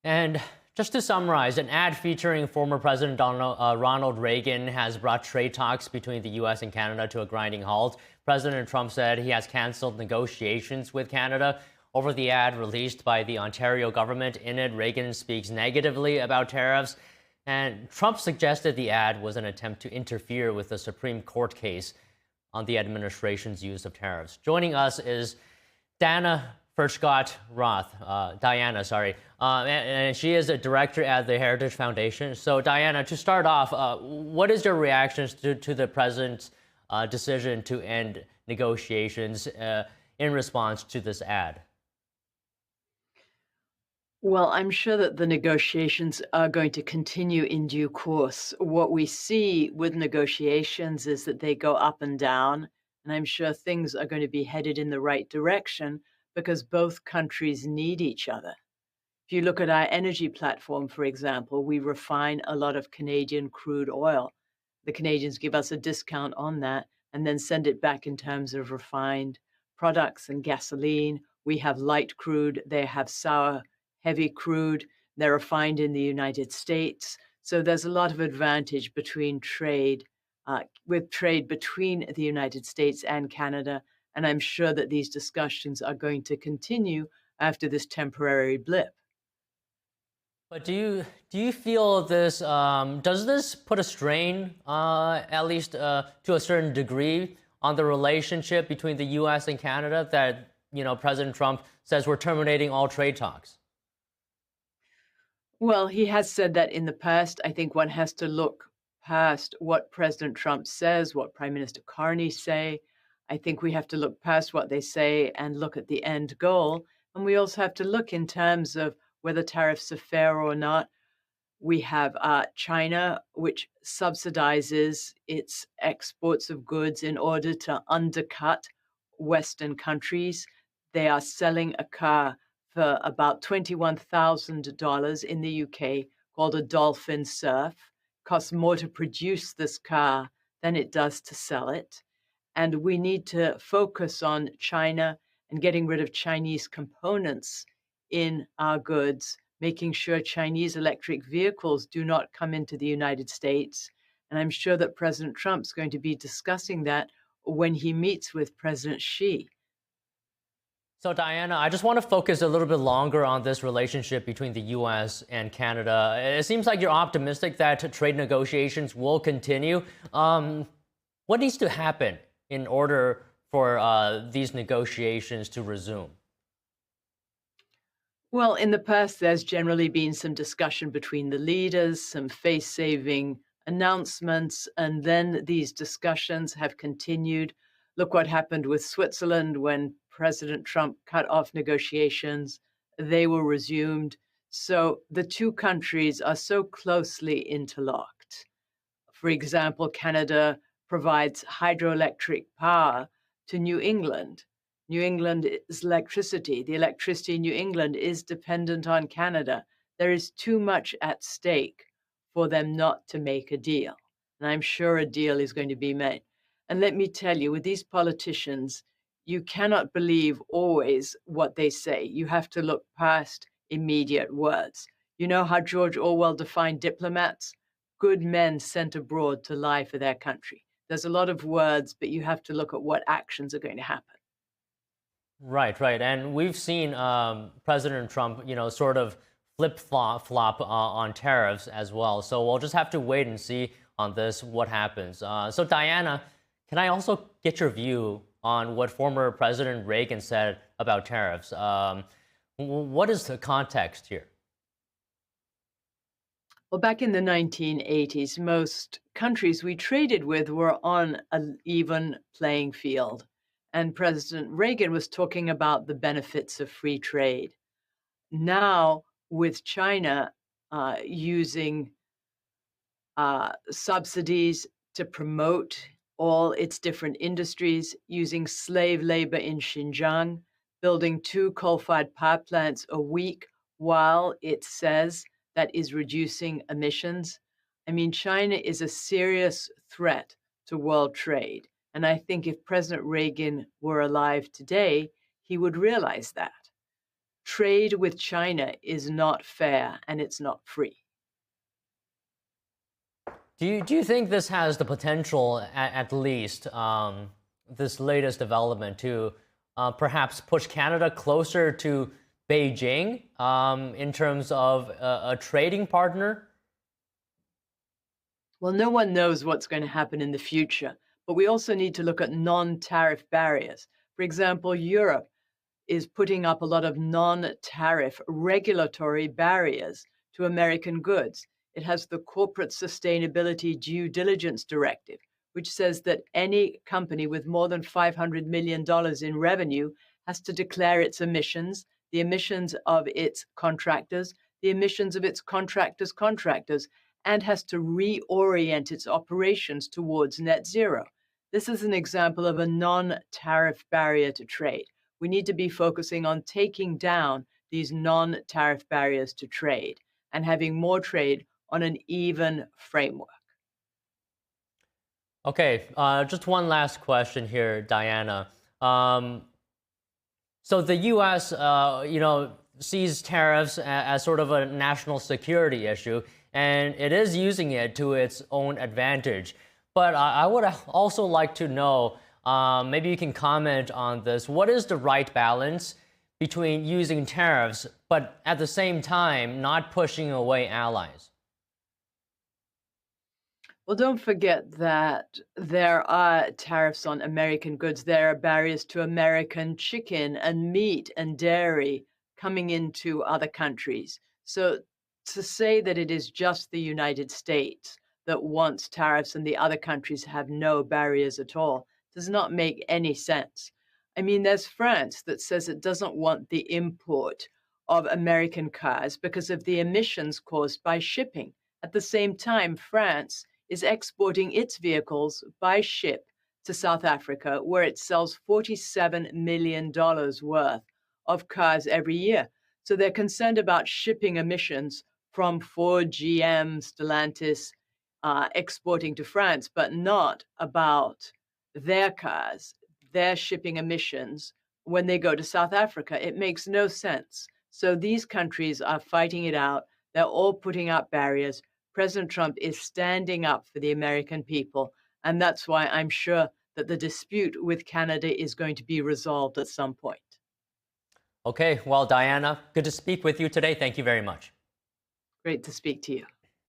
And just to summarize, an ad featuring former President Ronald Reagan has brought trade talks between the U.S. and Canada to a grinding halt. President Trump said he has canceled negotiations with Canada over the ad released by the Ontario government. In it, Reagan speaks negatively about tariffs, and Trump suggested the ad was an attempt to interfere with the Supreme Court case on the administration's use of tariffs. Joining us is Dana Furchtgott-Roth, Diana, sorry, and she is a director at the Heritage Foundation. So, Diana, to start off, what is your reactions to the president's decision to end negotiations in response to this ad? Well, I'm sure that the negotiations are going to continue in due course. What we see with negotiations is that they go up and down, and I'm sure things are going to be headed in the right direction because both countries need each other. If you look at our energy platform, for example, we refine a lot of Canadian crude oil. The Canadians give us a discount on that and then send it back in terms of refined products and gasoline. We have light crude, they have sour heavy crude. They're refined in the United States. So there's a lot of advantage between trade, with trade between the United States and Canada. And I'm sure that these discussions are going to continue after this temporary blip. But do you feel this does this put a strain, at least to a certain degree, on the relationship between the U.S. and Canada? That President Trump says we're terminating all trade talks. Well, he has said that in the past. I think one has to look past what President Trump says, what Prime Minister Carney say. I think we have to look past what they say and look at the end goal. And we also have to look in terms of whether tariffs are fair or not. We have China, which subsidizes its exports of goods in order to undercut Western countries. They are selling a car for about $21,000 in the UK called a Dolphin Surf. Costs more to produce this car than it does to sell it. And we need to focus on China and getting rid of Chinese components in our goods, making sure Chinese electric vehicles do not come into the United States. And I'm sure that President Trump's going to be discussing that when he meets with President Xi. So, Diana, I just want to focus a little bit longer on this relationship between the U.S. and Canada. It seems like you're optimistic that trade negotiations will continue. What needs to happen in order for these negotiations to resume? Well, in the past, there's generally been some discussion between the leaders, some face-saving announcements, and then these discussions have continued. Look what happened with Switzerland when President Trump cut off negotiations. They were resumed. So the two countries are so closely interlocked. For example, Canada provides hydroelectric power to New England. New England is electricity. The electricity in New England is dependent on Canada. There is too much at stake for them not to make a deal. And I'm sure a deal is going to be made. And let me tell you, with these politicians, you cannot believe always what they say. You have to look past immediate words. You know how George Orwell defined diplomats? Good men sent abroad to lie for their country. There's a lot of words, but you have to look at what actions are going to happen. Right, right. And we've seen President Trump, sort of flip-flop on tariffs as well. So we'll just have to wait and see on this what happens. So, Diana, can I also get your view on what former President Reagan said about tariffs? What is the context here? Well, back in the 1980s, most countries we traded with were on an even playing field. And President Reagan was talking about the benefits of free trade. Now, with China using subsidies to promote all its different industries, using slave labor in Xinjiang, building 2 coal-fired power plants a week while it says that is reducing emissions. I mean, China is a serious threat to world trade. And I think if President Reagan were alive today, he would realize that. trade with China is not fair and it's not free. Do you think this has the potential, at least, this latest development, to perhaps push Canada closer to Beijing in terms of a trading partner? Well, no one knows what's going to happen in the future, but we also need to look at non-tariff barriers. For example, Europe is putting up a lot of non-tariff regulatory barriers to American goods. It has the Corporate Sustainability Due Diligence Directive, which says that any company with more than $500 million in revenue has to declare its emissions, the emissions of its contractors, the emissions of its contractors, and has to reorient its operations towards net zero. This is an example of a non-tariff barrier to trade. We need to be focusing on taking down these non-tariff barriers to trade and having more trade on an even framework. Okay, just one last question here, Diana. So the U.S., sees tariffs as sort of a national security issue, and it is using it to its own advantage. But I would also like to know, maybe you can comment on this. What is the right balance between using tariffs, but at the same time not pushing away allies? Well, don't forget that there are tariffs on American goods. There are barriers to American chicken and meat and dairy coming into other countries. So to say that it is just the United States that wants tariffs and the other countries have no barriers at all does not make any sense. I mean, there's France that says it doesn't want the import of American cars because of the emissions caused by shipping. At the same time, France is exporting its vehicles by ship to South Africa, where it sells $47 million worth of cars every year. So they're concerned about shipping emissions from Ford, GM, Stellantis exporting to France, but not about their cars, their shipping emissions when they go to South Africa. It makes no sense. So these countries are fighting it out. They're all putting up barriers. President Trump is standing up for the American people, and that's why I'm sure that the dispute with Canada is going to be resolved at some point. Okay, well, Diana, good to speak with you today. Thank you very much. Great to speak to you.